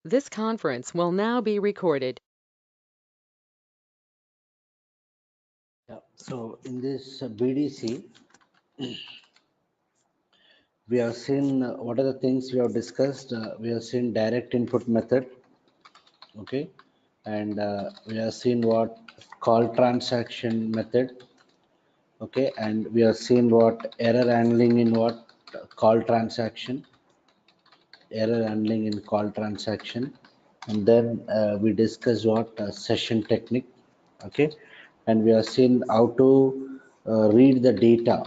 This conference will now be recorded. Yeah. So in this BDC, we have seen what are the things we have discussed. We have seen direct input method, okay, and we have seen what call transaction method, okay, and we have seen what error handling in what call transaction, error handling in call transaction, and then we discussed what session technique, okay, and we have seen how to read the data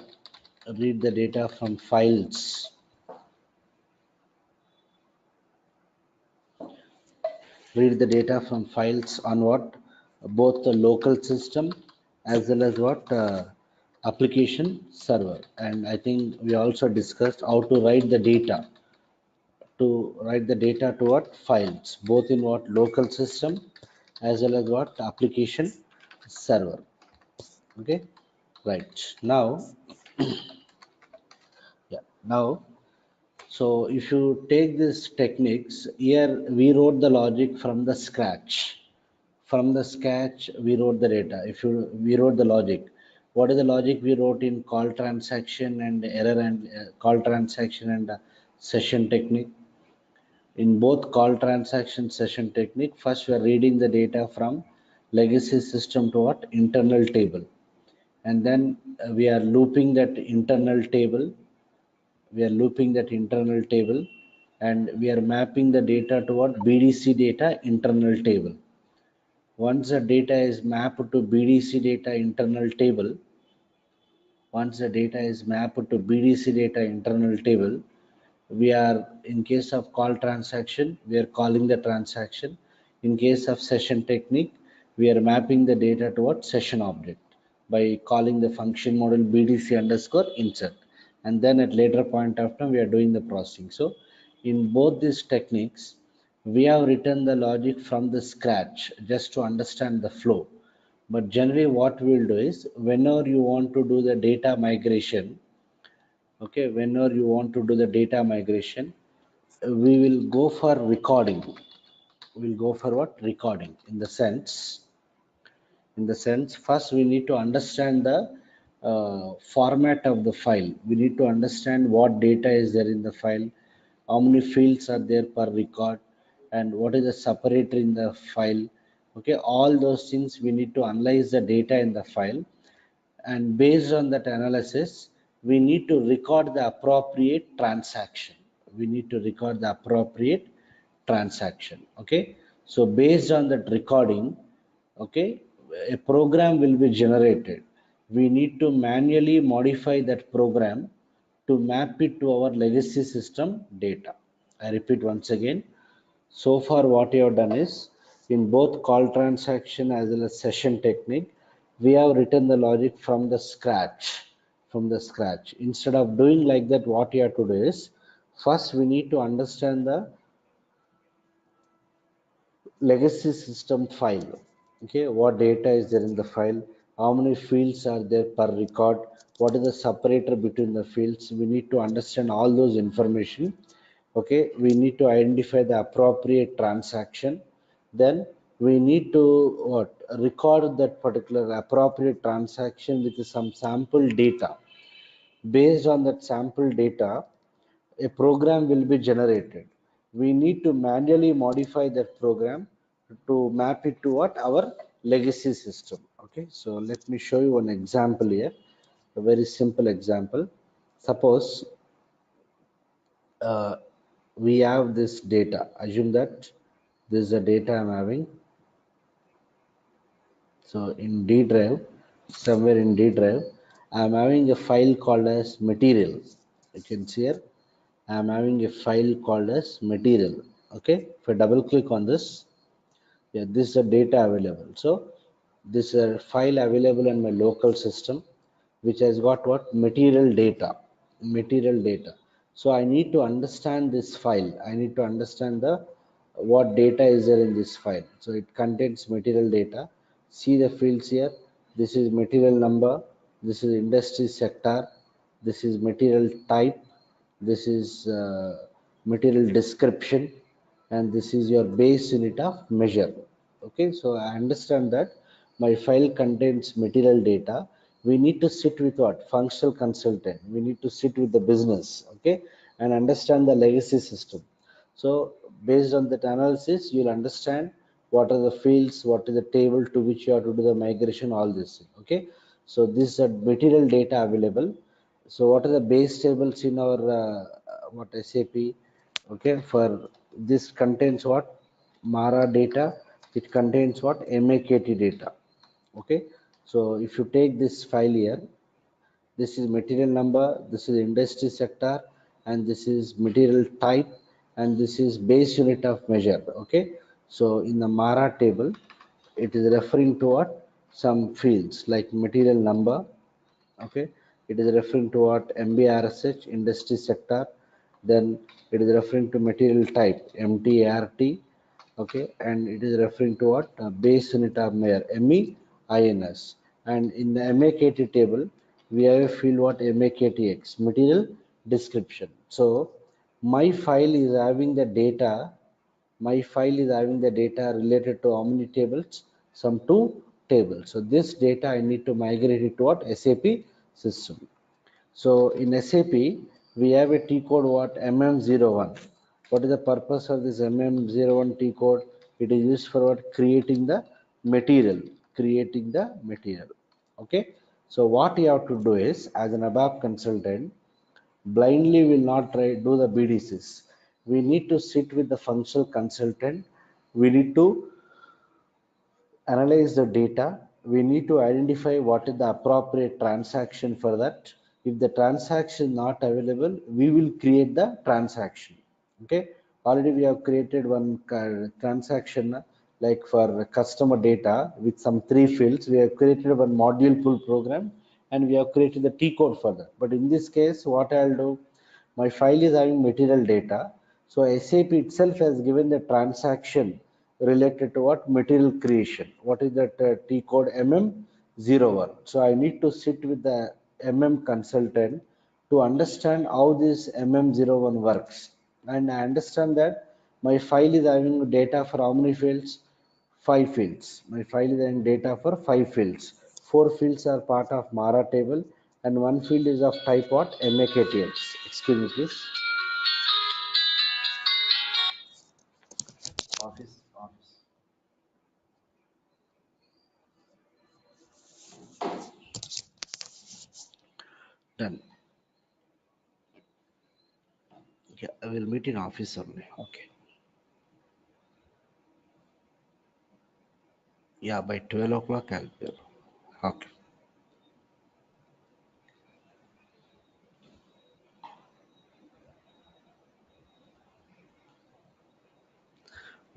from files, read the data from files on what both the local system as well as what application server. And I think we also discussed how to write the data to what files both in what local system as well as what application server. Okay, right. Now, yeah, now, so if you take these techniques here, we wrote the logic from the scratch. From the sketch we wrote the data. If you we wrote the logic, what is the logic we wrote in call transaction and error and call transaction and session technique? In both call transaction session technique, first we are reading the data from legacy system to what internal table, and then we are looping that internal table. We are looping that internal table, and we are mapping the data to what BDC data internal table. Once the data is mapped to BDC data internal table, once the data is mapped to BDC data internal table, we are, in case of call transaction, we are calling the transaction. In case of session technique, we are mapping the data to what session object by calling the function model BDC underscore insert. And then at later point of time, we are doing the processing. So in both these techniques, we have written the logic from the scratch just to understand the flow. But generally what we will do is whenever you want to do the data migration, okay, whenever you want to do the data migration, we will go for recording. We'll go for what? Recording. In the sense, first we need to understand the format of the file. We need to understand what data is there in the file, how many fields are there per record, and what is the separator in the file. Okay, all those things we need to analyze the data in the file, and based on that analysis we need to record the appropriate transaction. We need to record the appropriate transaction. Okay, so based on that recording, okay, a program will be generated. We need to manually modify that program to map it to our legacy system data. I repeat once again, so far what you have done is, in both call transaction as well as session technique, we have written the logic from the scratch. From the scratch. Instead of doing like that, what you have to do is, first we need to understand the legacy system file. Okay, what data is there in the file, how many fields are there per record, what is the separator between the fields. We need to understand all those information. Okay, we need to identify the appropriate transaction. Then we need to what record that particular appropriate transaction with some sample data. Based on that sample data, a program will be generated. We need to manually modify that program to map it to what our legacy system. Okay, so let me show you one example here, a very simple example. Suppose uh, we have this data. Assume that this is the data I'm having. So in D drive, somewhere in D drive, I'm having a file called as material. You can see here, I'm having a file called as material. Okay, if I double click on this, yeah, this is the data available. So this is a file available in my local system, which has got what material data. So I need to understand this file. I need to understand the what data is there in this file. So it contains material data. See the fields here. This is material number. This is industry sector. This is material type. This is material description. and this is your base unit of measure. Okay, so I understand that my file contains material data. We need to sit with what? Functional consultant. We need to sit with the business, okay, and understand the legacy system. So based on that analysis, you'll understand what are the fields, what is the table to which you have to do the migration, all this. Okay, so this is a material data available. So what are the base tables in our what SAP? Okay, for this contains what? Mara data. It contains what? MAKT data. Okay, so if you take this file here, this is material number, this is industry sector, and this is material type, and this is base unit of measure. Okay, so in the Mara table, it is referring to what? Some fields like material number. Okay, it is referring to what? MBRSH, industry sector. Then it is referring to material type, MTART. Okay, and it is referring to what? Base unit of measure, MEINS. And in the MAKT table, we have a field what? MAKTX, material description. So my file is having the data. My file is having the data related to how many tables? Some two tables. So this data I need to migrate it to what? SAP system. So in SAP, we have a T code what? MM01. What is the purpose of this MM01 T code? It is used for what? Creating the material. Creating the material. Okay. So what you have to do is, as an ABAP consultant, blindly will not try do the BDCs. We need to sit with the functional consultant. We need to analyze the data. We need to identify what is the appropriate transaction for that. If the transaction is not available, we will create the transaction. Okay, already we have created one transaction, like for customer data with some three fields. We have created one module pull program, and we have created the T code for that. But in this case, what I'll do, my file is having material data. So SAP itself has given the transaction related to what? Material creation. What is that T code? MM01. So I need to sit with the MM consultant to understand how this MM01 works. And I understand that my file is having data for how many fields? Five fields. My file is having data for five fields. Four fields are part of Mara table, and one field is of type what? MAKTX. Excuse me, please. Office, office. Done. Yeah, I will meet in office only. Okay. Yeah, by 12 o'clock I'll be there. Okay.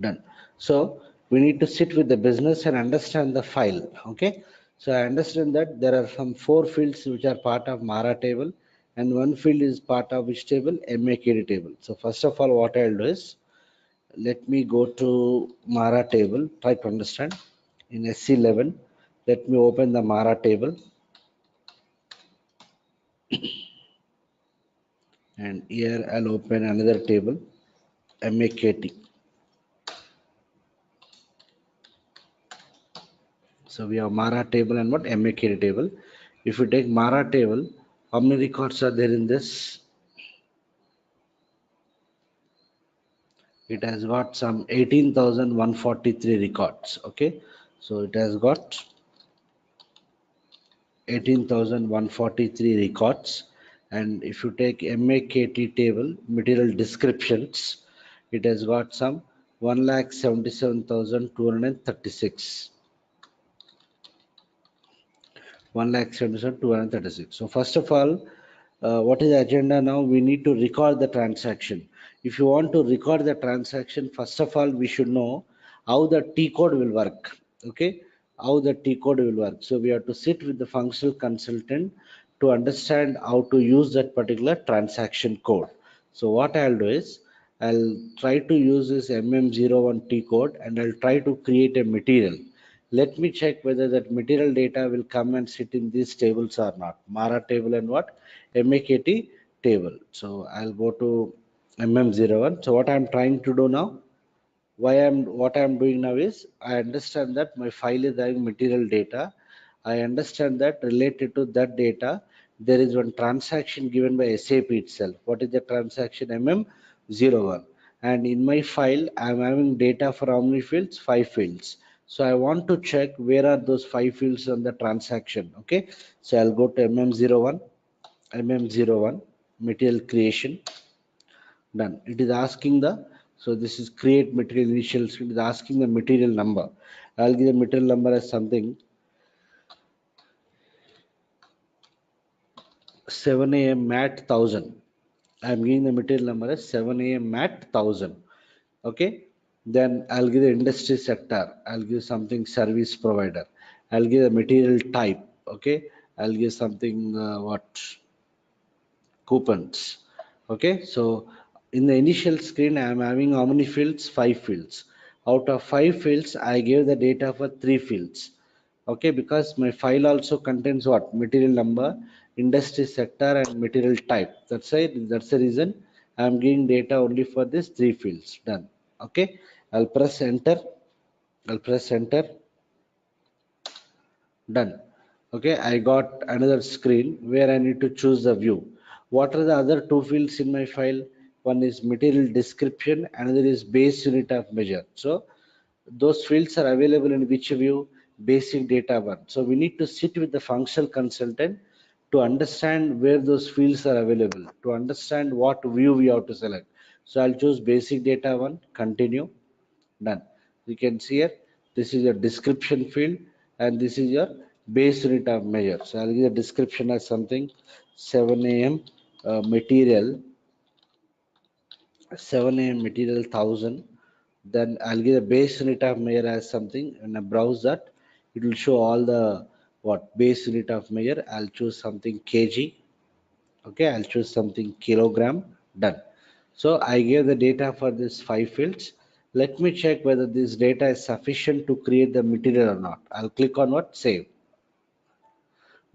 Done. So we need to sit with the business and understand the file. Okay. So I understand that there are some four fields which are part of Mara table, and one field is part of which table? MAKD table. So first of all, what I'll do is, let me go to Mara table, try to understand. In SC11, let me open the Mara table, and here I'll open another table, MAKT. So we have Mara table and what? MAKT table. If you take Mara table, how many records are there in this? It has got some 18,143 records. Okay, so it has got 18,143 records. And if you take MAKT table, material descriptions, it has got some 1,77,236. 1,77,236. So first of all, what is the agenda now? We need to record the transaction. If you want to record the transaction, first of all, we should know how the T code will work. Okay, how the T code will work. So we have to sit with the functional consultant to understand how to use that particular transaction code. So what I'll do is, I'll try to use this MM01 T code, and I'll try to create a material. Let me check whether that material data will come and sit in these tables or not. Mara table and what? MAKT table. So I'll go to MM01. So what I'm trying to do now? what I'm doing now is I understand that my file is having material data. I understand that related to that data, there is one transaction given by SAP itself. What is the transaction? MM01. And in my file, I'm having data for how many fields? 5 fields. So I want to check where are those 5 fields on the transaction. Okay. So I'll go to MM01, material creation. Done. It is asking the, so this is create material initials. It is asking the material number. I'll give the material number as something 7 a.m. mat 1000. I'm giving the material number as 7 a.m. mat 1000. Okay. Then I'll give the industry sector. I'll give something service provider. I'll give the material type. Okay. I'll give something what coupons. Okay, so in the initial screen I am having how many fields? 5 fields. Out of 5 fields I gave the data for 3 fields. Okay, because my file also contains what? Material number, industry sector and material type. That's the reason I am giving data only for these 3 fields. Done. Okay, I'll press enter. I'll press enter. Done. Okay, I got another screen where I need to choose the view. What are the other 2 fields in my file? One is material description, another is base unit of measure. So those fields are available in which view? Basic data one. So we need to sit with the functional consultant to understand where those fields are available, to understand what view we have to select. So I'll choose basic data one, continue. Done. You can see here, this is your description field and this is your base unit of measure. So I'll give the description as something 7 a.m. Material, 7 a.m. material 1000. Then I'll give the base unit of measure as something. When I browse that, it will show all the what base unit of measure. I'll choose something kg. Okay, I'll choose something kilogram. Done. So I gave the data for these 5 fields. Let me check whether this data is sufficient to create the material or not. I'll click on what? Save.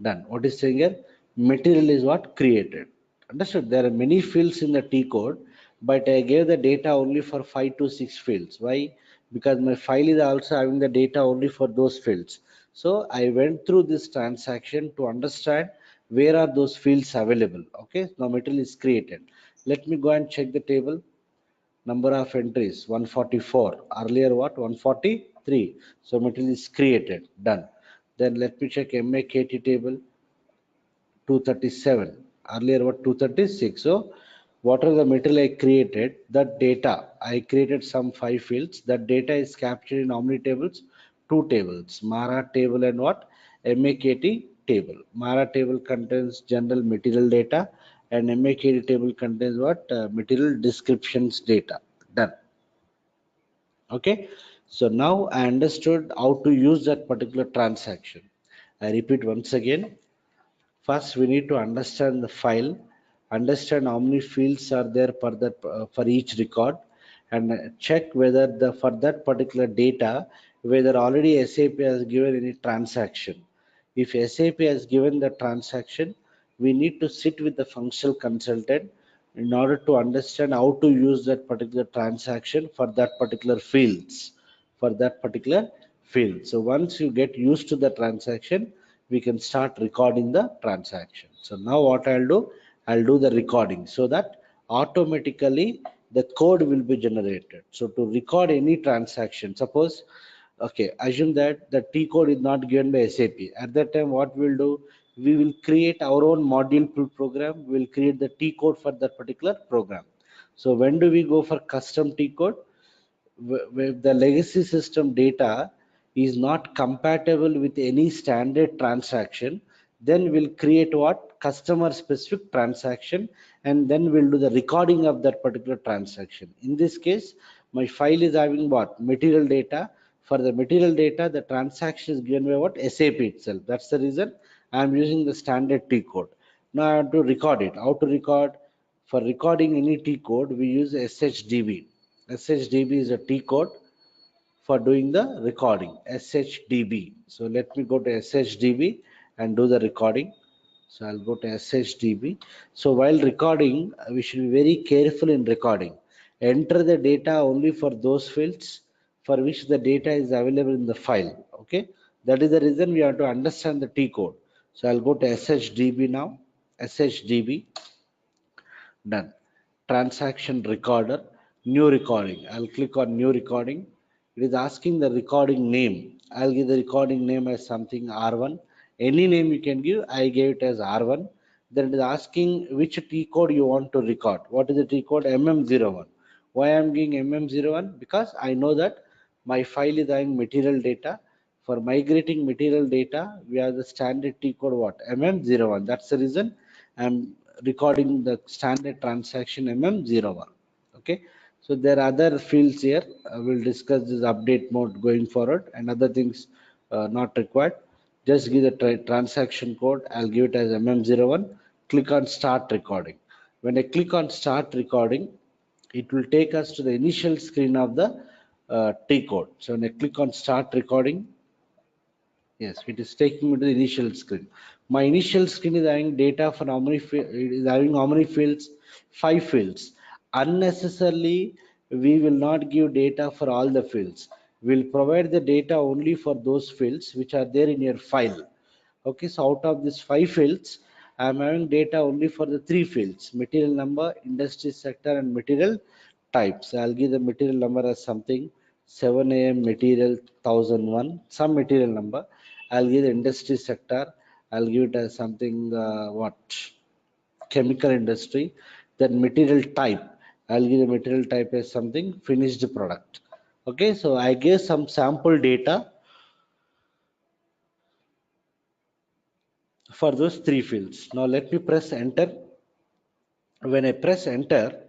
Done. What is saying here? Material is what? Created. Understood? There are many fields in the T code, but I gave the data only for 5 to 6 fields. Why? Because my file is also having the data only for those fields. So I went through this transaction to understand where are those fields available. Okay, now material is created. Let me go and check the table. Number of entries 144. Earlier what? 143. So material is created. Done. Then let me check MAKT table. 237. Earlier what? 236. So what are the material I created? That data I created some 5 fields. That data is captured in how many tables? 2 tables. Mara table and what? MAKT table. Mara table contains general material data and MAKT table contains what? Material descriptions data. Done. Okay, so now I understood how to use that particular transaction. I repeat once again. First, we need to understand the file, understand how many fields are there for each record, and check whether for that particular data, whether already SAP has given any transaction. If SAP has given the transaction, we need to sit with the functional consultant in order to understand how to use that particular transaction for that particular fields, for that particular field. So once you get used to the transaction, we can start recording the transaction. So now what I'll do, I'll do the recording so that automatically the code will be generated. So to record any transaction, suppose, okay, assume that the T code is not given by SAP. At that time, what we'll do, we will create our own module program. We'll create the T code for that particular program. So when do we go for custom T code? Where the legacy system data is not compatible with any standard transaction, then we'll create what? Customer specific transaction, and then we'll do the recording of that particular transaction. In this case, my file is having what? Material data. For the material data, the transaction is given by what? SAP itself. That's the reason I'm using the standard T code. Now I have to record it. How to record? For recording any T code, we use SHDB. SHDB is a T code for doing the recording. SHDB. So let me go to SHDB and do the recording. So I'll go to SHDB. So while recording, we should be very careful in recording. Enter the data only for those fields for which the data is available in the file. Okay, that is the reason we have to understand the T code. So I'll go to SHDB now. SHDB, done. Transaction recorder, new recording. I'll click on new recording. It is asking the recording name. I'll give the recording name as something R1. Any name you can give. I gave it as R1. Then it is asking which T code you want to record. What is the T code? MM01. Why I'm giving MM01? Because I know that my file is having material data. For migrating material data, we have the standard T code what? MM01. That's the reason I'm recording the standard transaction MM01. Okay. So there are other fields here. We'll discuss this update mode going forward and other things not required. Just give the transaction code. I'll give it as MM01. Click on start recording. When I click on start recording, it will take us to the initial screen of the T code. So when I click on start recording, yes, it is taking me to the initial screen. My initial screen is having data for how many it is having how many fields? 5 fields. Unnecessarily, we will not give data for all the fields. We'll provide the data only for those fields which are there in your file. Okay, so out of these 5 fields, I am having data only for the 3 fields: material number, industry sector, and material type. So I'll give the material number as something 7 AM material 1001, some material number. I'll give the industry sector. I'll give it as something what? Chemical industry. Then material type. I'll give the material type as something finished product. Okay, so I gave some sample data for those 3 fields. Now let me press enter. When I press enter,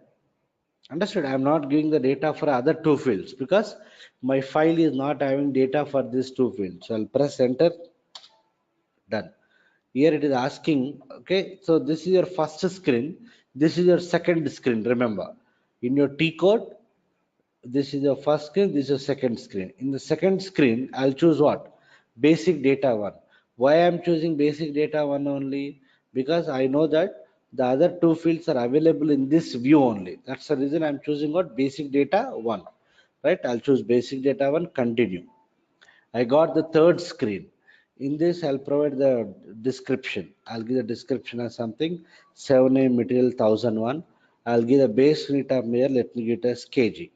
understood, I am not giving the data for other 2 fields because my file is not having data for these 2 fields. So I'll press enter, done. Here it is asking, okay, so this is your first screen, this is your second screen, remember. In your T code, this is your first screen, this is your second screen. In the second screen, I'll choose what? Basic data one. Why I'm choosing basic data one only? Because I know that the other 2 fields are available in this view only. That's the reason I'm choosing what? Basic data one. Right? I'll choose basic data one, continue. I got the third screen. In this, I'll provide the description. I'll give the description as something 7A material 1001. I'll give the base unit of measure. Let me get as kg.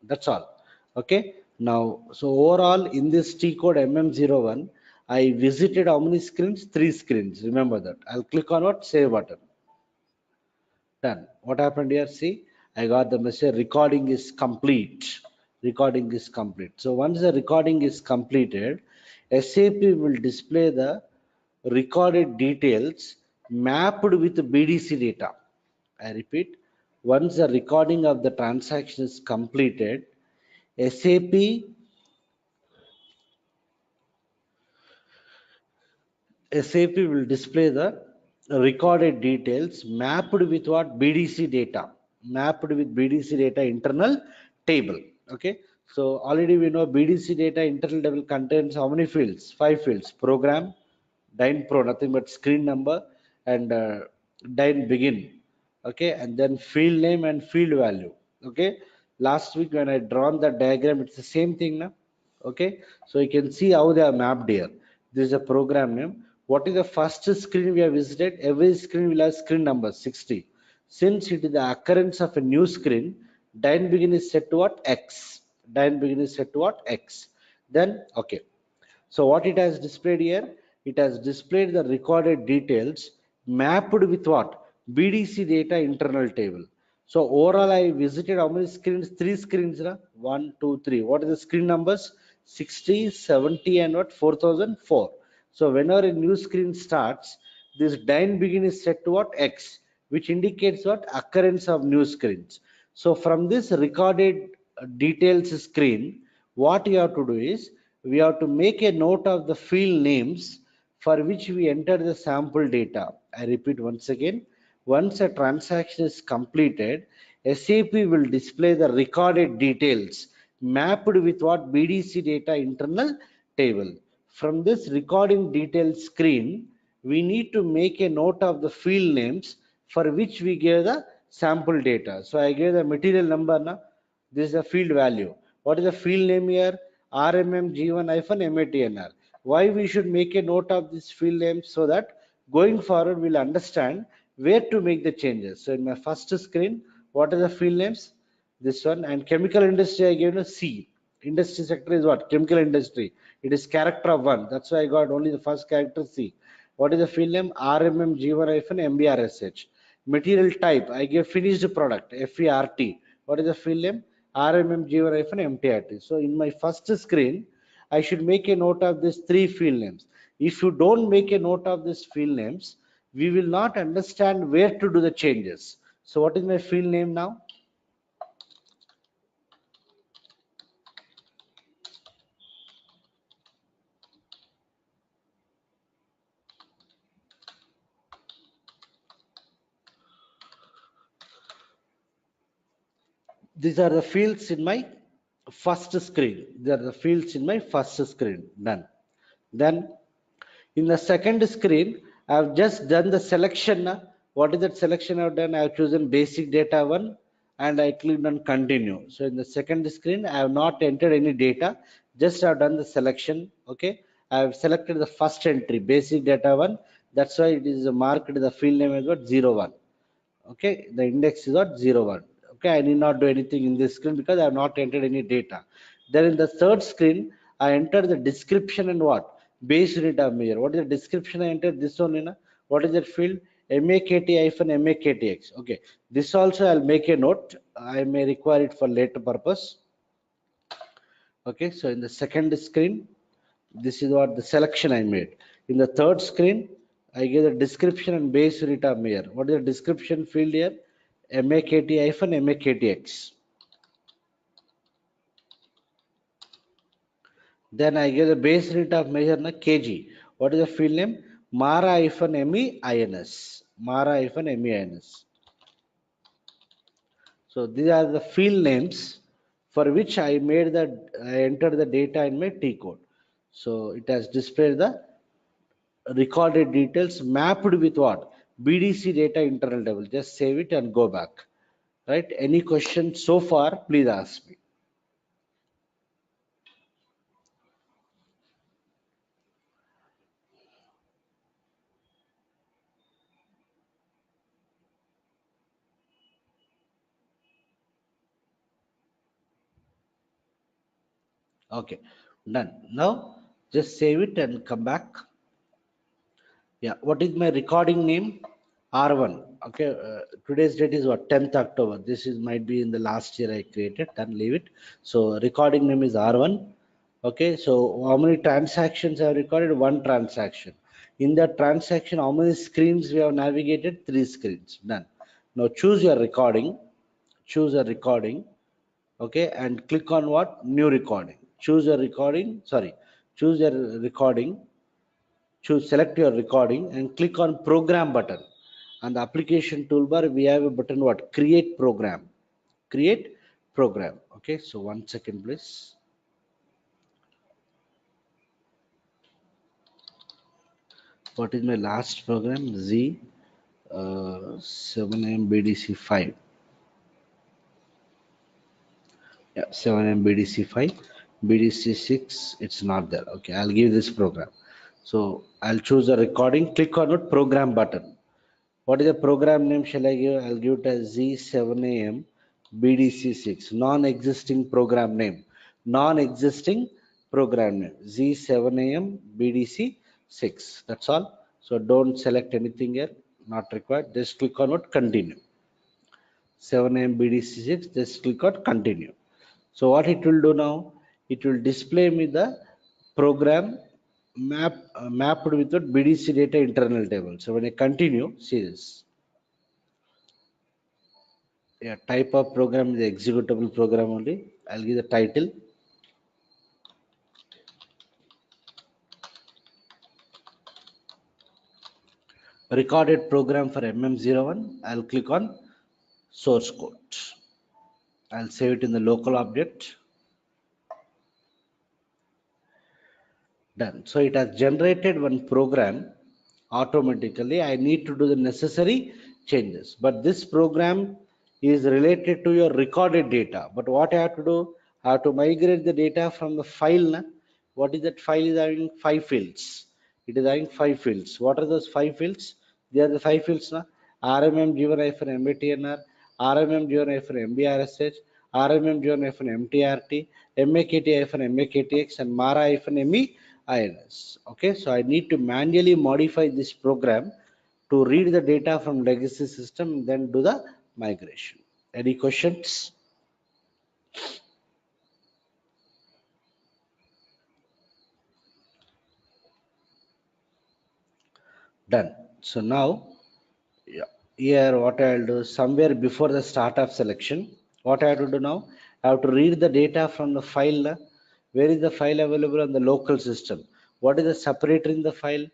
That's all. Okay. Now, so overall in this T code MM01, I visited how many screens? 3 screens. Remember that. I'll click on what? Save button. Done. What happened here? See, I got the message recording is complete. Recording is complete. So once the recording is completed, SAP will display the recorded details mapped with BDC data. I repeat, once the recording of the transaction is completed, SAP SAP will display the recorded details mapped with what? BDC data. Mapped with BDC data internal table. Okay. So already we know BDC data internal table contains how many fields? 5 fields. Program, Dine Pro, nothing but screen number, and Dine Begin. Okay. And then field name and field value. Okay. Last week when I drawn the diagram, it's the same thing now. Okay. So you can see how they are mapped here. This is a program name. What is the first screen we have visited? Every screen will have screen number 60. Since it is the occurrence of a new screen, dine begin is set to what? X. Dine begin is set to what? X. Then, okay. So what it has displayed here? It has displayed the recorded details mapped with what? BDC data internal table. So overall I visited how many screens? 3 screens. Right? 1, 2, 3. What are the screen numbers? 60, 70 and what? 4004. So whenever a new screen starts, this dine begin is set to what? X, which indicates what? Occurrence of new screens. So from this recorded details screen, what you have to do is we have to make a note of the field names for which we enter the sample data. I repeat once again, once a transaction is completed, SAP will display the recorded details mapped with what? BDC data internal table. From this recording details screen, we need to make a note of the field names for which we give the sample data. So I gave the material number. Na? This is the field value. What is the field name here? RMMG1-MATNR. Why we should make a note of this field name, so that going forward we'll understand where to make the changes. So in my first screen, what are the field names? This one. And chemical industry I gave a C. Industry sector is what? Chemical industry. It is character of 1. That's why I got only the first character C. What is the field name? RMMG1-MBRSH. Material type, I give finished product, FERT. What is the field name? RMMG1-MTRT. So in my first screen, I should make a note of these 3 field names. If you don't make a note of these field names, we will not understand where to do the changes. So what is my field name now? These are the fields in my first screen. These are the fields in my first screen. Done. Then in the second screen, I have just done the selection. What is that selection I have done? I have chosen basic data 1 and I clicked on continue. So in the second screen, I have not entered any data. Just I have done the selection. Okay. I have selected the first entry, basic data 1. That's why it is marked the field name as got 01. Okay, the index is at 01. Okay, I need not do anything in this screen because I have not entered any data. Then in the third screen, I entered the description and what? Base unit of measure. What is the description I entered? This one, what is that field? MAKT-MAKTX. Okay, this also I'll make a note. I may require it for later purpose. Okay, so in the second screen, this is what the selection I made. In the third screen, I gave the description and base unit of measure. What is the description field here? MAKT-MAKTX. Then I give the base unit of measure na kg. What is the field name? Mara-MEINS. Mara-MEINS. So these are the field names for which I entered the data in my T code. So it has displayed the recorded details mapped with what? BDC data internal table. Just save it and go back. Right? Any question so far, please ask me. Okay, done. Now just save it and come back. Yeah, what is my recording name? R1. Okay, today's date is what? 10th October. This is might be in the last year I created. Then leave it. So recording name is R1. Okay, so how many transactions I have recorded? One transaction. In that transaction, how many screens we have navigated? 3 screens. Done. Now choose your recording. Choose a recording. Okay, and click on what? New recording. Choose your recording. Sorry, choose your recording. Select your recording and click on program button. On the application toolbar, we have a button what? Create program. Create program. Okay, so 1 second, please. What is my last program? Z 7M BDC 5. Yeah, 7M BDC 5. BDC 6, it's not there. Okay, I'll give this program. So I'll choose a recording, click on it, program button. What is the program name shall I give? I'll give it as Z7AM BDC6, non-existing program name. Non-existing program name, Z7AM BDC6. That's all. So don't select anything here, not required. Just click on it, continue. 7AM BDC6, just click on continue. So what it will do now? It will display me the program mapped with the BDC data internal table. So when I continue, see this. Yeah, type of program is the executable program only. I'll give the title. Recorded program for MM01. I'll click on source code. I'll save it in the local object. Done. So it has generated one program automatically. I need to do the necessary changes. But this program is related to your recorded data. But what I have to do, I have to migrate the data from the file. Na? What is that file is having 5 fields. It is having 5 fields. What are those 5 fields? They are the 5 fields. Na? RMM given MATNR, RMM given MBRSH, RMM given MTRT, MAKT and MARA MEINS. Okay, so I need to manually modify this program to read the data from legacy system, then do the migration. Any questions? Done. So now, yeah, here what I'll do, somewhere before the start of selection, what I have to do now, I have to read the data from the file. Where is the file available on the local system? What is the separator in the file?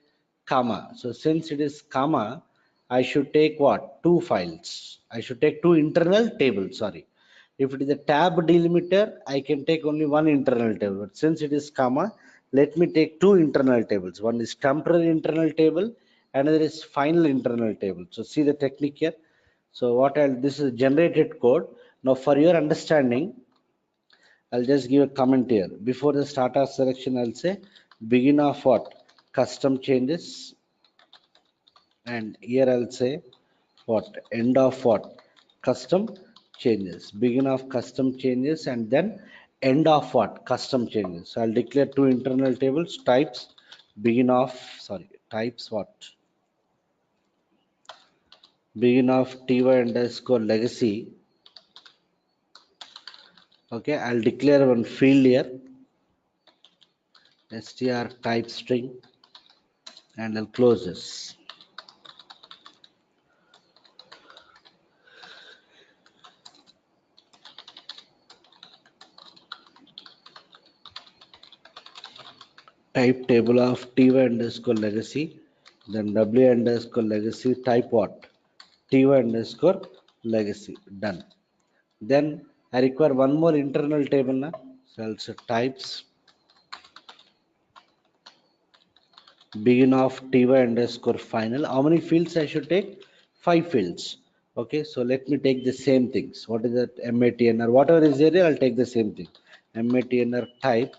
Comma. So since it is comma, I should take what? Two files. I should take two internal tables, sorry. If it is a tab delimiter, I can take only one internal table. But since it is comma, let me take two internal tables. One is temporary internal table, another is final internal table. So see the technique here. So this is generated code. Now for your understanding, I'll just give a comment here. Before the start of selection, I'll say begin of what? Custom changes. And here I'll say what? End of what? Custom changes. Begin of custom changes and then end of what? Custom changes. So I'll declare two internal tables, types, begin of, sorry, types what? Begin of ty underscore legacy. Okay, I'll declare one field here, str type string, and I'll close this. Type table of ty underscore legacy, then w underscore legacy, type what? Ty underscore legacy. Done. Then I require one more internal table now. So I'll say types begin of ty underscore final. How many fields I should take? 5 fields. Okay, so let me take the same things. What is that? MATNR, whatever is there, I'll take the same thing. MATNR type.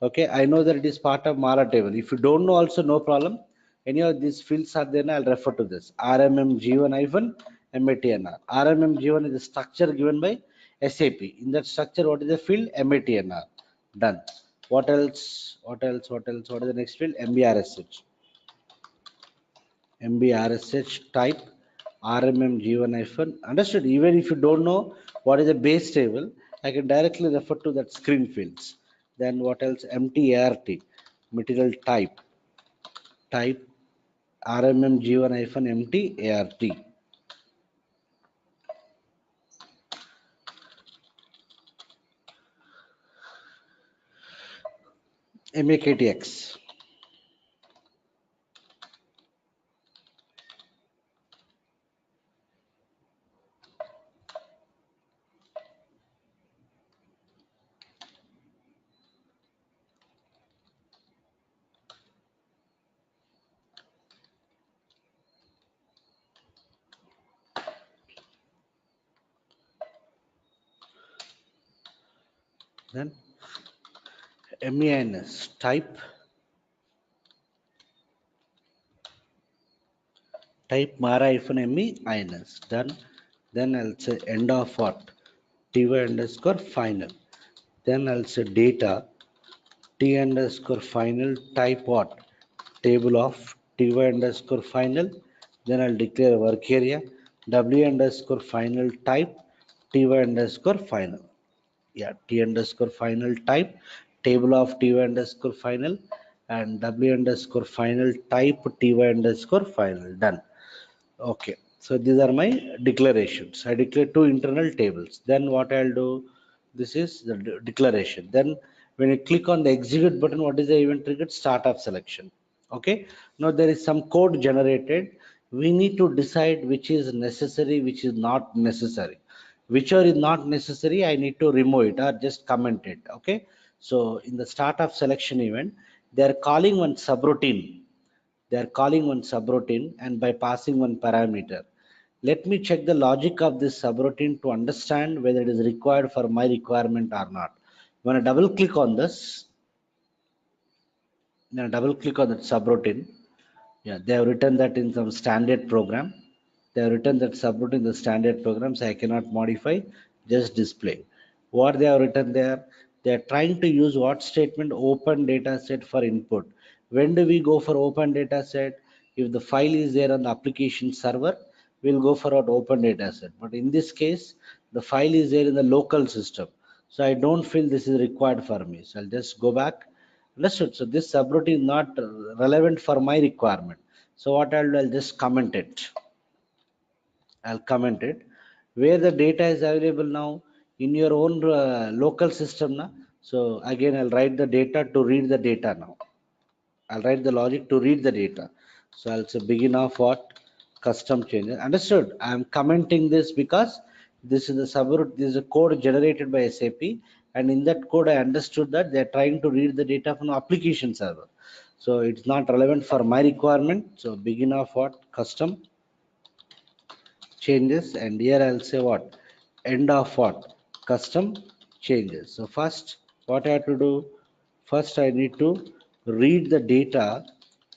Okay, I know that it is part of Mara table. If you don't know, also no problem. Any of these fields are there, I'll refer to this. RMM G1 hyphen MATNR. RMM G1 is the structure given by SAP. In that structure, what is the field? MATNR. Done. What else? What else? What else? What is the next field? MBRSH. MBRSH type RMM G1 hyphen. Understood? Even if you don't know what is a base table, I can directly refer to that screen fields. Then what else? MTART, material type. Type RMM G1 hyphen MTART. MAKTX. Then MEINS type Mara hyphen MEINS. Done. Then I'll say end of what? ty underscore final. Then I'll say data t underscore final type what? Table of ty underscore final. Then I'll declare work area w underscore final type ty underscore final. Yeah, t underscore final type table of ty underscore final and w underscore final type ty underscore final. Done. Okay, so these are my declarations. I declare two internal tables. Then what I'll do, this is the declaration. Then when you click on the execute button, what is the event triggered? Start of selection. Okay, now there is some code generated. We need to decide which is necessary, which is not necessary. Whichever is not necessary, I need to remove it or just comment it. Okay, so in the start of selection event, they are calling one subroutine, they are calling one subroutine and by passing one parameter. Let me check the logic of this subroutine to understand whether it is required for my requirement or not. When I double click on this, then I double click on that subroutine. Yeah, they have written that in some standard program. They have written that subroutine in the standard program, so I cannot modify, just display. What they have written there, they are trying to use what statement? Open data set for input. When do we go for open data set? If the file is there on the application server, we'll go for an open data set. But in this case, the file is there in the local system. So I don't feel this is required for me. So I'll just go back. Understood. So this subroutine is not relevant for my requirement. So what I'll do, I'll just comment it. I'll comment it. Where the data is available now in your own local system. Na? So again, I'll write the data to read the data now. I'll write the logic to read the data. So I'll say begin of what? Custom changes. Understood. I'm commenting this because this is the subroutine, this is a code generated by SAP, and in that code I understood that they're trying to read the data from the application server. So it's not relevant for my requirement. So begin of what? Custom changes, and here I'll say what? End of what? Custom changes. So first what I have to do, first I need to read the data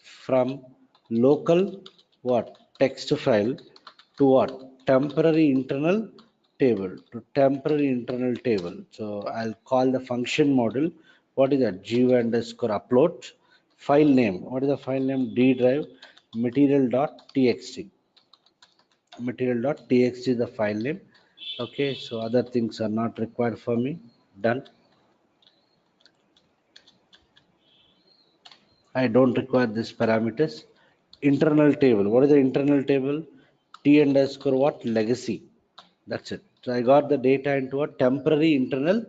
from local what? Text file to what? Temporary internal table, to temporary internal table. So I'll call the function model, what is that? Geo underscore upload. File name, what is the file name? D drive material.txt. Material.txt is the file name. Okay, so other things are not required for me. Done. I don't require this parameters. Internal table, what is the internal table? T underscore what? Legacy. That's it. So I got the data into a temporary internal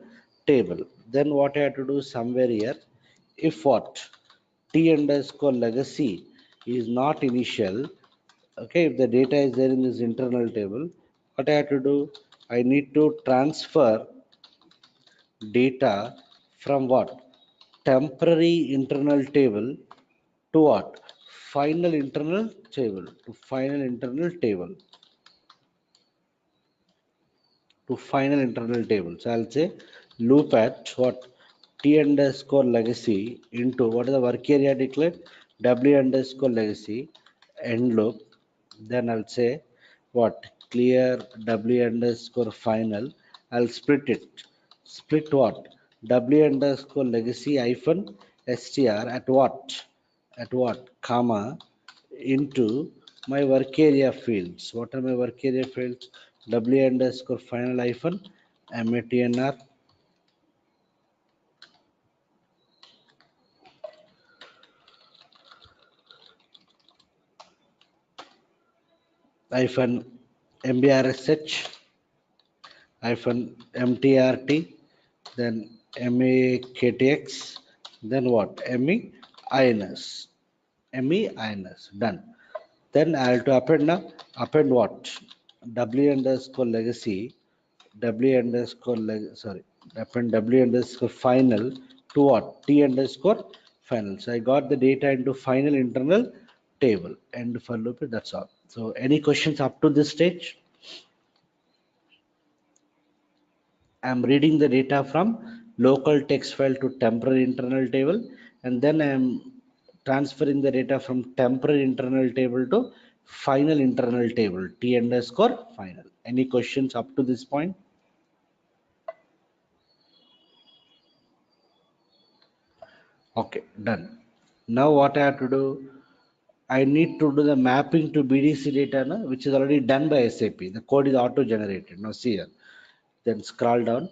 table. Then what I have to do somewhere here, if what? T underscore legacy is not initial. Okay, if the data is there in this internal table, what I have to do, I need to transfer data from what? Temporary internal table to what? Final internal table, to final internal table, to final internal table. So I'll say loop at what? T underscore legacy into what is the work area declared? W underscore legacy end loop. Then I'll say what? Clear W underscore final. I'll split it. Split what? W underscore legacy hyphen str at what? At what? Comma into my work area fields. What are my work area fields? W underscore final hyphen matnr hyphen mbrsh hyphen mtrt, then maktx, then what? meins. meins. Done. Then I have to append now. Append what? W underscore legacy. W underscore sorry. Append W underscore final to what? T underscore final. So I got the data into final internal table. End for loop. That's all. So any questions up to this stage? I'm reading the data from local text file to temporary internal table, and then I'm transferring the data from temporary internal table to final internal table, T underscore final. Any questions up to this point? Okay, done. Now what I have to do, I need to do the mapping to BDC data, no, which is already done by SAP. The code is auto generated. Now see here. Then scroll down.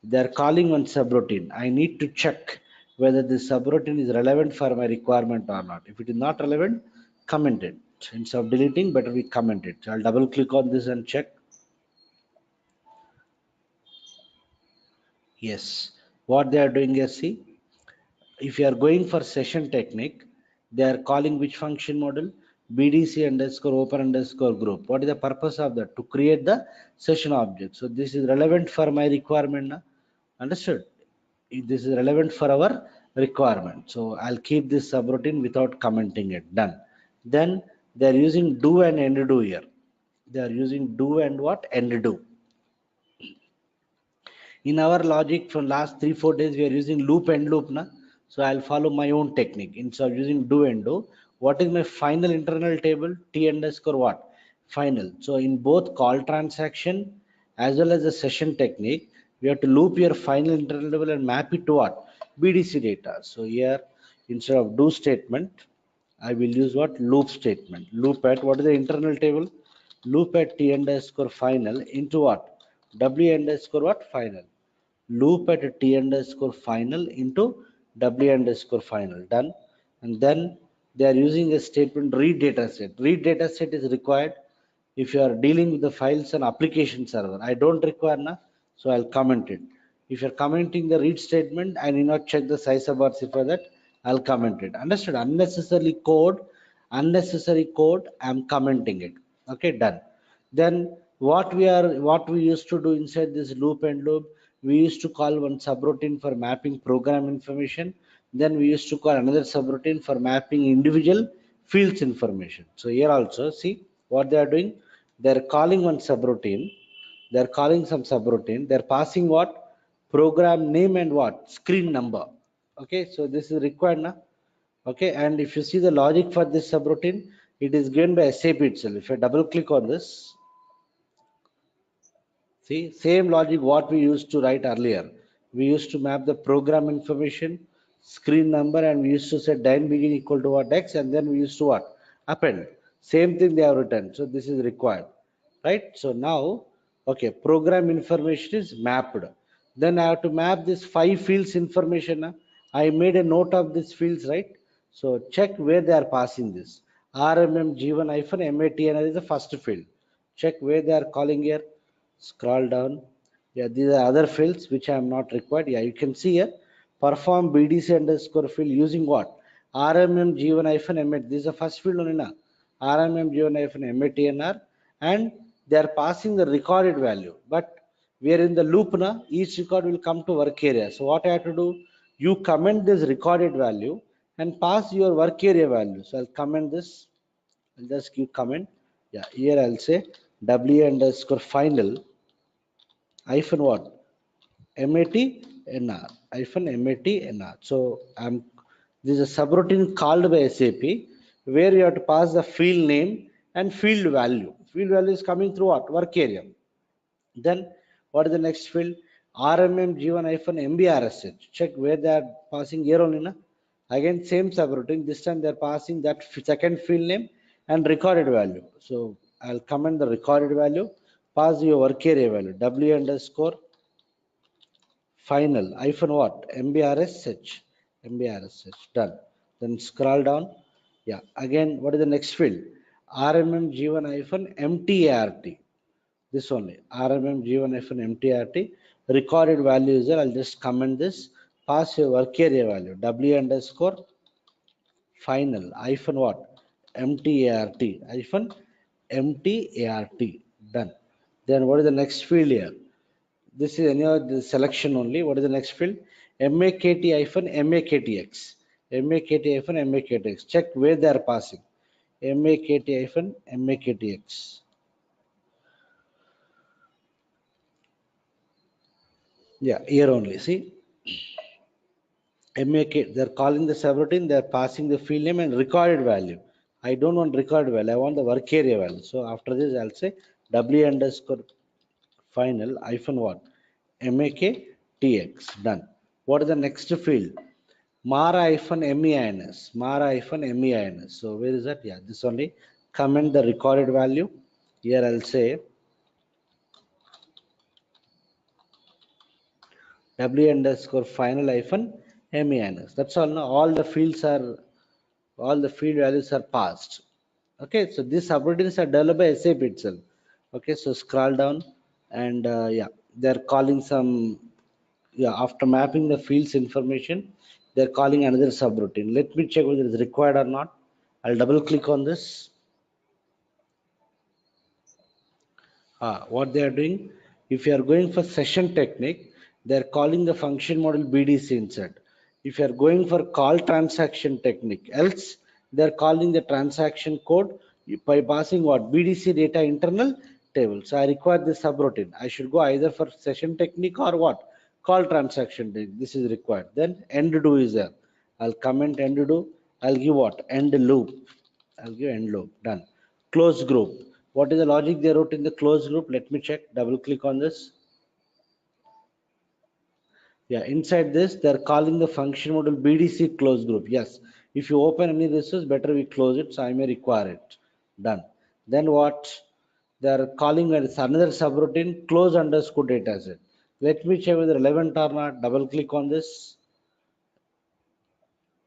They are calling one subroutine. I need to check whether this subroutine is relevant for my requirement or not. If it is not relevant, comment it. Instead of deleting, better we comment it. So I'll double click on this and check. Yes. What they are doing here, see, if you are going for session technique, they are calling which function model? BDC underscore open underscore group. What is the purpose of that? To create the session object. So this is relevant for my requirement. Na? Understood? This is relevant for our requirement. So I'll keep this subroutine without commenting it. Done. Then they're using do and end do here. They are using do and what? End do. In our logic from last 3 4 days, we are using loop and loop. Na? So I'll follow my own technique. Instead of using do and do, what is my final internal table? T underscore what? Final. So in both call transaction as well as the session technique, we have to loop your final internal table and map it to what? BDC data. So here, instead of do statement, I will use what? Loop statement. Loop at what is the internal table? Loop at T underscore final into what? W underscore what? Final. Loop at T underscore final into W underscore final. Done. And then they are using a statement read data set. Read data set is required if you are dealing with the files on application server. I don't require na, so I'll comment it. If you're commenting the read statement, I need not check the size of RC for that. I'll comment it. Understood? Unnecessary code, I'm commenting it. Okay, done. Then what we used to do inside this loop and loop, we used to call one subroutine for mapping program information. Then we used to call another subroutine for mapping individual fields information. So here also, see what they are doing. They're calling one subroutine. They're calling some subroutine. They're passing what? Program name and what? Screen number. Okay, so this is required now. Okay, and if you see the logic for this subroutine, it is given by SAP itself. If I double click on this, see, same logic what we used to write earlier. We used to map the program information, screen number, and we used to set dine begin equal to what x, and then we used to what? Append. Same thing they have written. So this is required. Right? So now, okay, program information is mapped. Then I have to map this 5 fields information. I made a note of these fields, right? So check where they are passing this. RMM G1 hyphen MATN is the first field. Check where they are calling here. Scroll down. Yeah, these are other fields which I am not required. Yeah, you can see here. Perform BDC underscore field using what? RMM G1 hyphen MAT. This is the first field only now. RMM G1 hyphen MATNR, and they are passing the recorded value. But we are in the loop now. Each record will come to work area. So what I have to do? You comment this recorded value and pass your work area value. So I'll comment this. I'll just give comment. Yeah, here I'll say W underscore final hyphen what? MATNR hyphen MATNR. So I'm this is a subroutine called by SAP where you have to pass the field name and field value. Field value is coming through what? Work area. Then what is the next field? RMM G1 hyphen MBRSH. Check where they are passing here only. Na? Again, same subroutine. This time they are passing that second field name and recorded value. So I'll comment the recorded value. Pass your work area value. W underscore final hyphen what? MBRSH. Done. Then scroll down. Yeah. Again, what is the next field? RMM G1 hyphen MTART. This only. RMM G1 hyphen MTRT. Recorded value is there. I'll just comment this. Pass your work area value. W underscore final hyphen what? MTART hyphen MTART. Done. Then what is the next field here? This is any of the selection only. What is the next field? MAKT hyphen MAKTX. MAKT hyphen MAKTX. Check where they are passing. MAKT hyphen MAKTX. Yeah, here only. See, MAK, they're calling the subroutine, they're passing the field name and recorded value. I don't want recorded value, I want the work area value. So after this, I'll say W underscore final hyphen what? MAKTX. Done. What is the next field? Mara hyphen MEINS. Mara hyphen MEINS. So where is that? Yeah, this only. Comment the recorded value. Here I'll say W underscore final hyphen MEINS. That's all. No? All the field values are passed. Okay, so these subroutines are developed by SAP itself. Okay, so scroll down and yeah, they're calling some, yeah, after mapping the fields information, they're calling another subroutine. Let me check whether it's required or not. I'll double click on this. What they are doing, if you are going for session technique, they are calling the function model BDC inside. If you are going for call transaction technique, else they are calling the transaction code by passing what? BDC data internal table. So I require this subroutine. I should go either for session technique or what? Call transaction technique. This is required. Then end do is there. I'll comment end do. I'll give what? End loop. I'll give end loop. Done. Close group. What is the logic they wrote in the close group? Let me check. Double click on this. Yeah, inside this, they're calling the function module BDC close group. Yes, if you open any resource, better we close it, so I may require it. Done. Then what? They're calling as another subroutine close underscore data set. Let me check whether relevant or not. Double click on this.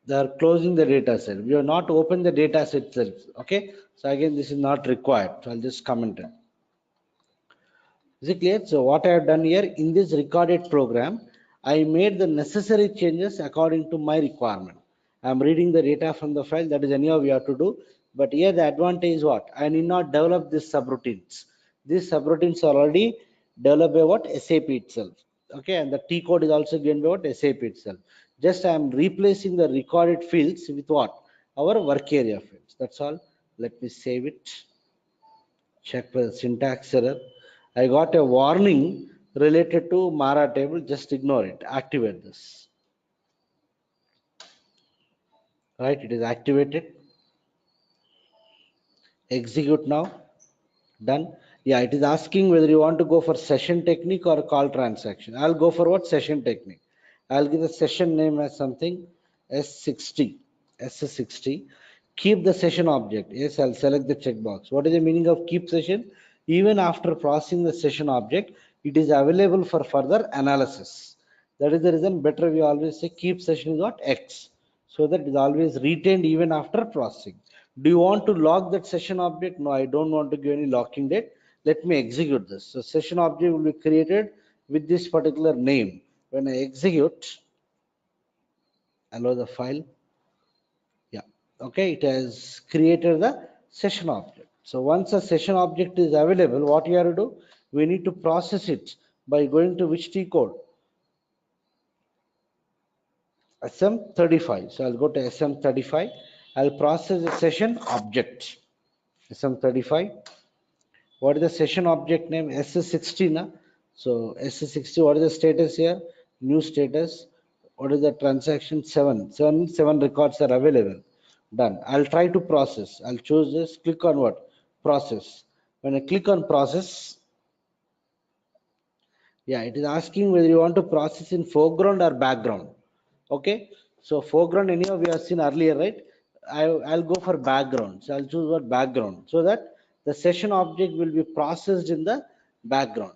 They are closing the data set. We have not opened the data set itself. Okay. So again, this is not required. So I'll just comment it. Is it clear? So what I have done here in this recorded program, I made the necessary changes according to my requirement. I am reading the data from the file. That is anyhow we have to do. But here the advantage is what? I need not develop these subroutines. These subroutines are already developed by what? SAP itself. Okay, and the T code is also given by what? SAP itself. Just I am replacing the recorded fields with what? Our work area fields. That's all. Let me save it. Check for syntax error. I got a warning related to Mara table. Just ignore it. Activate this. Right? It is activated. Execute now. Done. Yeah, it is asking whether you want to go for session technique or call transaction. I'll go for what? Session technique. I'll give the session name as something S60. S60. Keep the session object. Yes, I'll select the checkbox. What is the meaning of keep session? Even after processing the session object, it is available for further analysis. That is the reason better we always say keep session is what? X. So that is always retained even after processing. Do you want to log that session object? No, I don't want to give any locking date. Let me execute this. So session object will be created with this particular name. When I execute, allow the file. Yeah, okay, it has created the session object. So once a session object is available, what you have to do? We need to process it by going to which T code? SM35. So I'll go to SM35. I'll process the session object. SM35. What is the session object name? S60 na. So S60, what is the status here? New status. What is the transaction? 7. 7 records are available. Done. I'll try to process. I'll choose this. Click on what? Process. When I click on process, yeah, it is asking whether you want to process in foreground or background. Okay. So foreground anyhow we have seen earlier, right? I'll go for background. So I'll choose what background so that the session object will be processed in the background.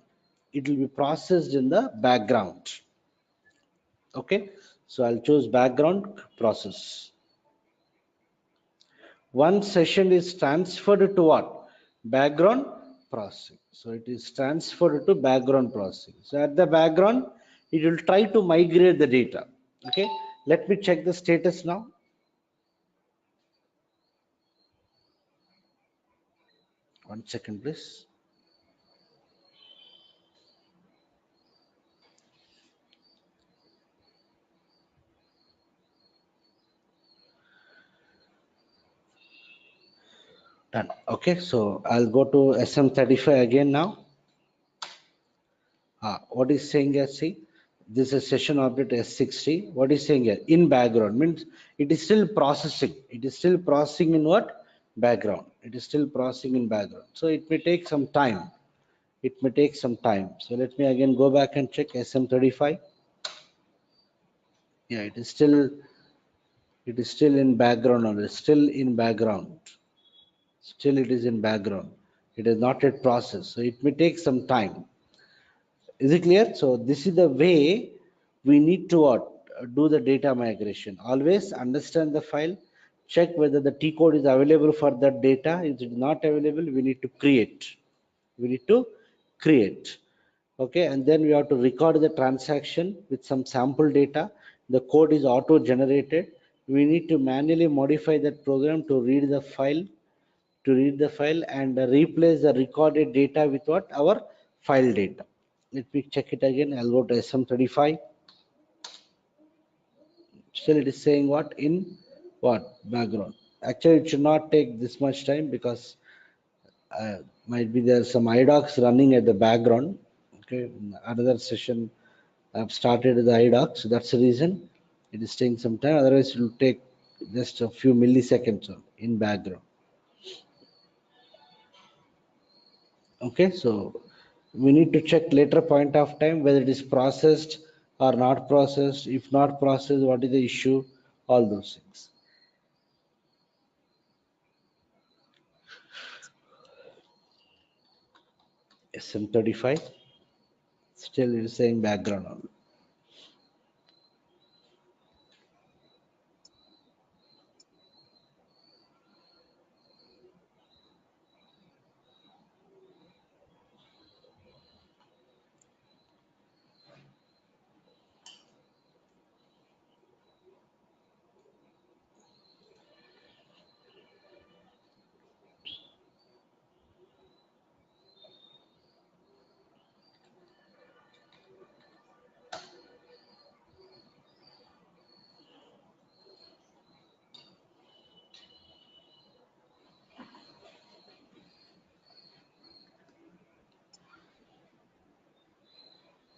It will be processed in the background. Okay. So I'll choose background process. One session is transferred to what? Background processing. So it is transferred to background processing. So at the background, it will try to migrate the data. Okay. Let me check the status now. One second, please. Done. Okay, so I'll go to SM35 again now. What is saying here? See, this is session object S60. What is saying here? In background means it is still processing. It is still processing in what? Background. It is still processing in background. So it may take some time. It may take some time. So let me again go back and check SM35. Yeah, it is still in background or it's still in background. Still it is in background. It is not yet processed. So it may take some time. Is it clear? So this is the way we need to what? Do the data migration. Always understand the file, check whether the T code is available for that data. If it is not available, we need to create. We need to create. Okay, and then we have to record the transaction with some sample data. The code is auto generated. We need to manually modify that program to read the file and replace the recorded data with what? Our file data. Let me check it again. I'll go to SM35. Still it is saying what? In what? Background. Actually, it should not take this much time because Might be there's some idocs running at the background. Okay, another session I've started the idocs, so that's the reason it is taking some time. Otherwise, it will take just a few milliseconds in background. Okay, so we need to check later point of time whether it is processed or not processed. If not processed, what is the issue? All those things. SM35, still it is saying background only.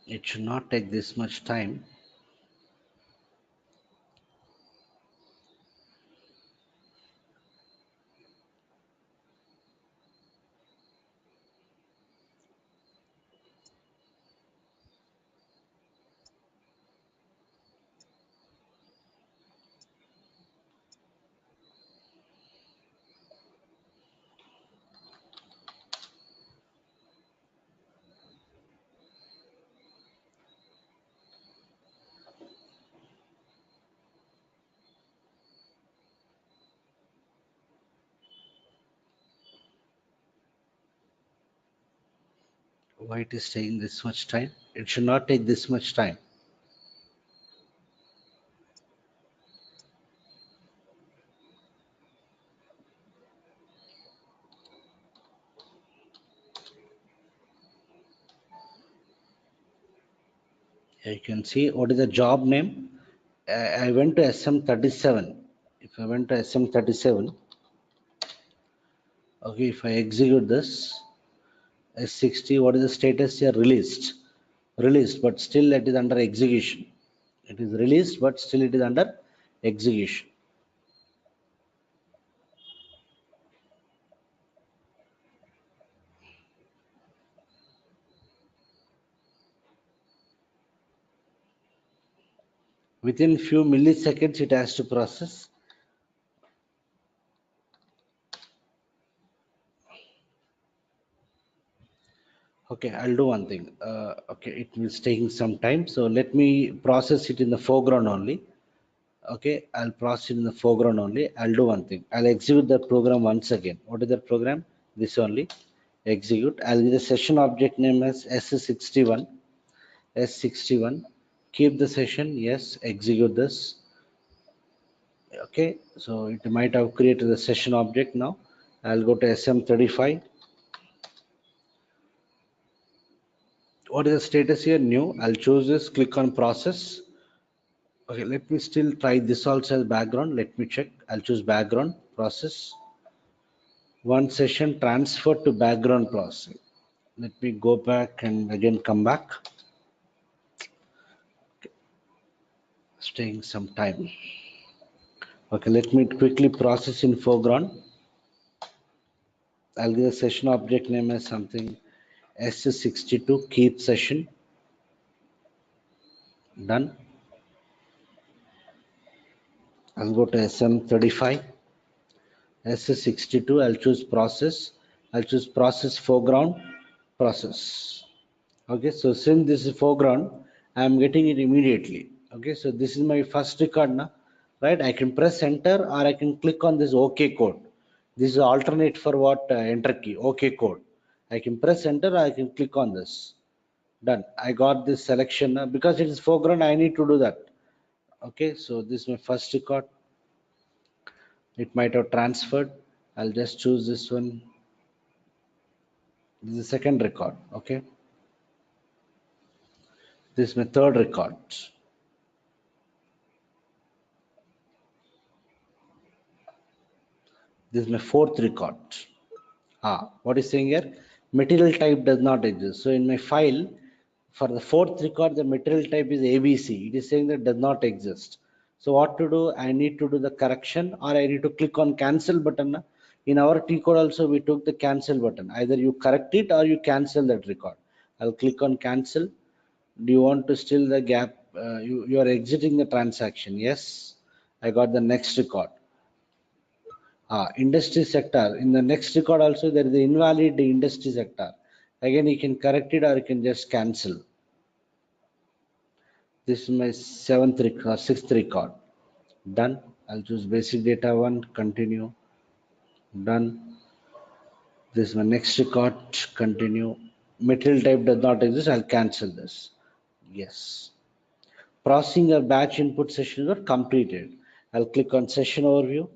It should not take this much time. Why it is taking this much time? It should not take this much time. You can see what is the job name. I went to SM37. If I went to SM37, okay, if I execute this, S60, what is the status here? Released. Released, but still it is under execution. It is released, but still it is under execution. Within few milliseconds, it has to process. Okay, I'll do one thing. Okay, it is taking some time, so let me process it in the foreground only. Okay, I'll process it in the foreground only. I'll do one thing. I'll execute the program once again. What is that program? This only. Execute. I'll give the session object name as S61. S61. Keep the session. Yes. Execute this. Okay. So it might have created the session object now. I'll go to SM35. What is the status here? New. I'll choose this. Click on process. Okay. Let me still try this also as background. Let me check. I'll choose background process. One session transferred to background processing. Let me go back and again come back. Staying some time. Okay, let me quickly process in foreground. I'll give the session object name as something S62 keep session. Done. I'll go to SM35. S62, I'll choose process. I'll choose process foreground process. Okay, so since this is foreground, I am getting it immediately. Okay, so this is my first record now, right? I can press enter or I can click on this OK code. This is alternate for what enter key, OK code. I can press enter or I can click on this. Done. I got this selection because it is foreground. I need to do that. Okay, so this is my first record. It might have transferred. I'll just choose this one. This is the second record. Okay, this is my third record. This is my fourth record. What is saying here? Material type does not exist. So in my file, for the fourth record, the material type is ABC. It is saying that does not exist. So what to do? I need to do the correction, or I need to click on cancel button. In our T code also, we took the cancel button. Either you correct it or you cancel that record. I'll click on cancel. Do you want to still the gap? You are exiting the transaction. Yes. I got the next record. Industry sector. In the next record also, there is the invalid industry sector. Again, you can correct it or you can just cancel. This is my sixth record. Done. I'll choose basic data one. Continue. Done. This is my next record. Continue. Material type does not exist. I'll cancel this. Yes. Processing a batch input session got completed. I'll click on session overview.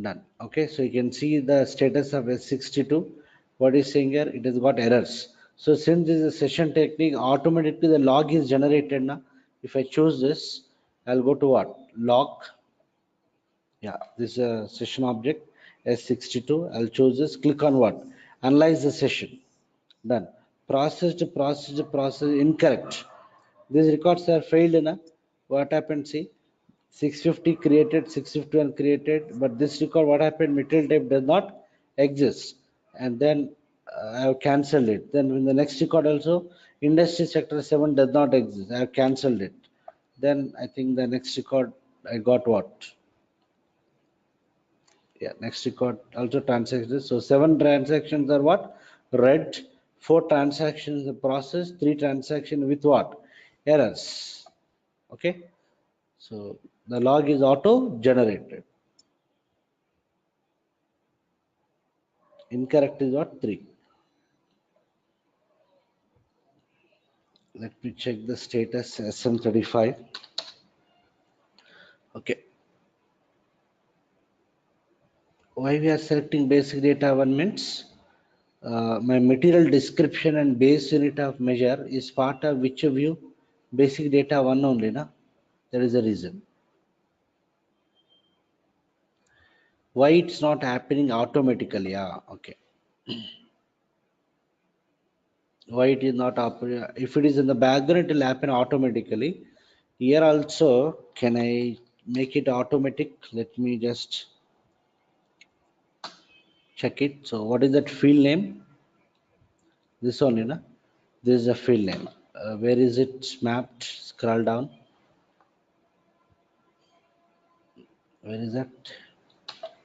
Done. Okay, so you can see the status of S62. What is saying here? It has got errors. So since this is a session technique, automatically the log is generated now. If I choose this, I'll go to what? Log. Yeah, this is a session object S62. I'll choose this. Click on what? Analyze the session. Done. Processed, incorrect. These records are failed now. What happened? See, 650 created, 651 created, but this record, what happened? Material type does not exist, and then I have cancelled it. Then in the next record also, industry sector 7 does not exist. I have cancelled it. Then I think the next record I got what? Yeah, next record also transactions. So 7 transactions are what? Read. 4 transactions in process. 3 transactions with what? Errors. Okay. So the log is auto generated. Incorrect is what? 3. Let me check the status SM35. Okay. Why we are selecting basic data one means my material description and base unit of measure is part of which view? Basic data one only, na? There is a reason. Why it's not happening automatically? Yeah, okay. Why it is not if it is in the background, it will happen automatically. Here also, can I make it automatic? Let me just check it. So what is that field name? This only, na? This is a field name. Where is it mapped? Scroll down. Where is that?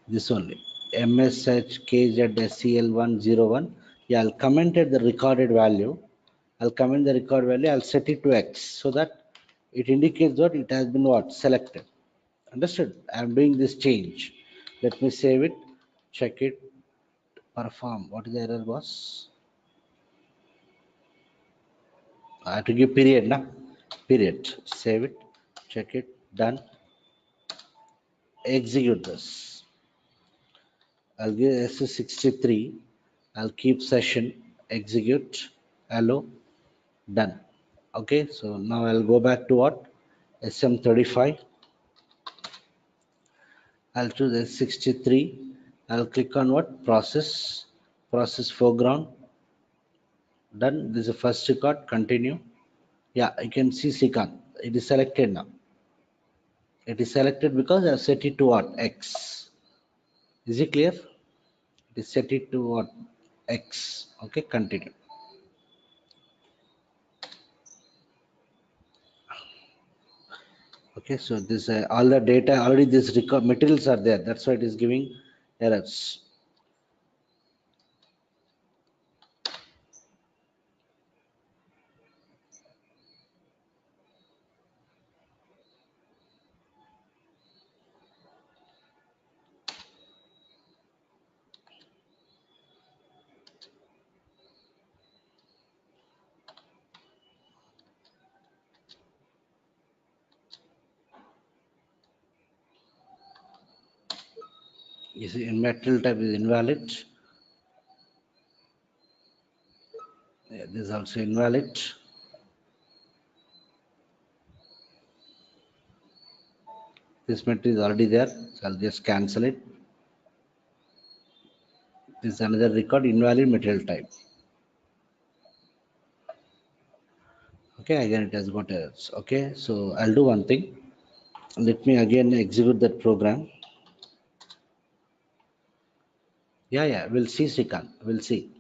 This only. MSHKZSCL101. Yeah, I'll comment at the recorded value. I'll comment the record value. I'll set it to X so that it indicates that it has been what? Selected. Understood? I'm doing this change. Let me save it. Check it. Perform. What is the error was? I have to give period, na? Period. Save it. Check it. Done. Execute this. I'll give S63. I'll keep session. Execute. Hello. Done. Okay. So now I'll go back to what? SM35. I'll choose S63. I'll click on what? Process. Process foreground. Done. This is the first record. Continue. Yeah, you can see Sikan. It is selected now. It is selected because I have set it to what? X. Is it clear? It is set it to what? X. Okay, continue. Okay, so this all the data already this record materials are there. That's why it is giving errors. You see, in material type is invalid. Yeah, this is also invalid. This material is already there, so I'll just cancel it. This is another record, invalid material type. Okay, again it has got errors. Okay, so I'll do one thing. Let me again execute that program. Yeah, we'll see, Srikant. We'll see.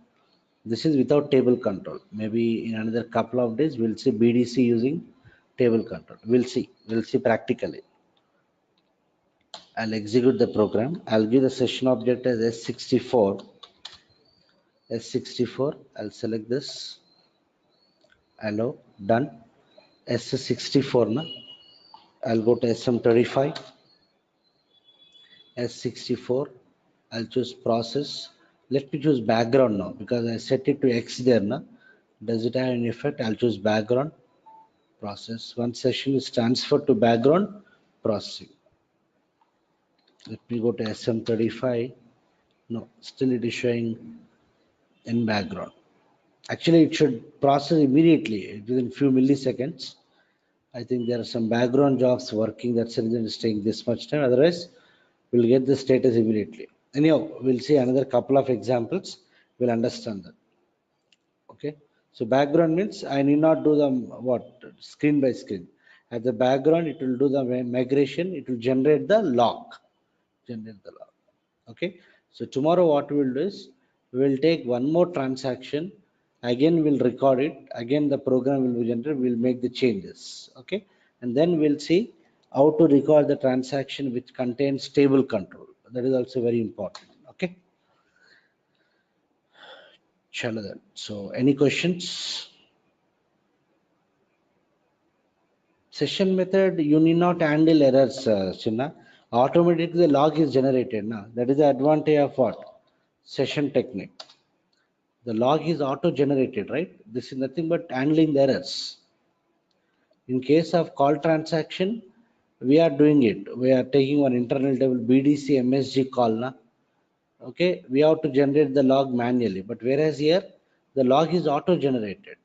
This is without table control. Maybe in another couple of days, we'll see BDC using table control. We'll see. We'll see practically. I'll execute the program. I'll give the session object as S64. S64. I'll select this. Allow. Done. S64. Na? I'll go to SM35. S64. I'll choose process. Let me choose background now because I set it to X there. Na? Does it have any effect? I'll choose background. Process. One session is transferred to background processing. Let me go to SM35. No, still it is showing in background. Actually, it should process immediately within few milliseconds. I think there are some background jobs working. That's the reason it's taking this much time. Otherwise, we'll get the status immediately. Anyhow, we'll see another couple of examples. We'll understand that. Okay. So background means I need not do the what screen by screen. At the background, it will do the migration. It will generate the log. Generate the log. Okay. So tomorrow what we will do is we will take one more transaction. Again, we'll record it. Again, the program will be generated. We'll make the changes. Okay. And then we'll see how to record the transaction which contains table control. That is also very important. Okay. Chalo then. So any questions? Session method, you need not handle errors, Chinna. Automatically the log is generated. Na? That is the advantage of what? Session technique. The log is auto-generated, right? This is nothing but handling the errors. In case of call transaction, we are doing it. We are taking one internal table BDC MSG call. Na? Okay, we have to generate the log manually. But whereas here, the log is auto-generated.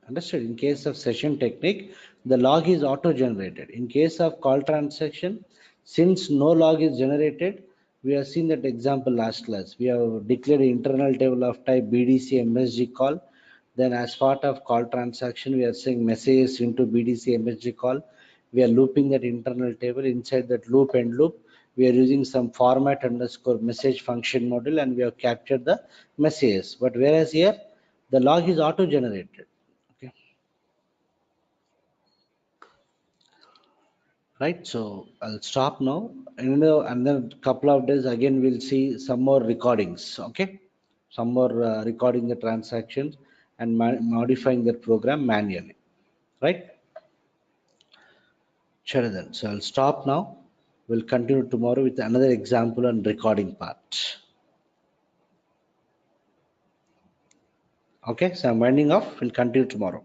Understood? In case of session technique, the log is auto-generated. In case of call transaction, since no log is generated, we have seen that example last class. We have declared internal table of type BDC MSG call. Then as part of call transaction, we are saying messages into BDC MSG call. We are looping that internal table. Inside that loop and loop, we are using some format underscore message function module and we have captured the messages. But whereas here, the log is auto-generated. Okay. Right, so I'll stop now. And then couple of days again we'll see some more recordings. Okay, some more recording the transactions and modifying the program manually. Right. Sure then. So I'll stop now. We'll continue tomorrow with another example and recording part. Okay, so I'm winding off. We'll continue tomorrow.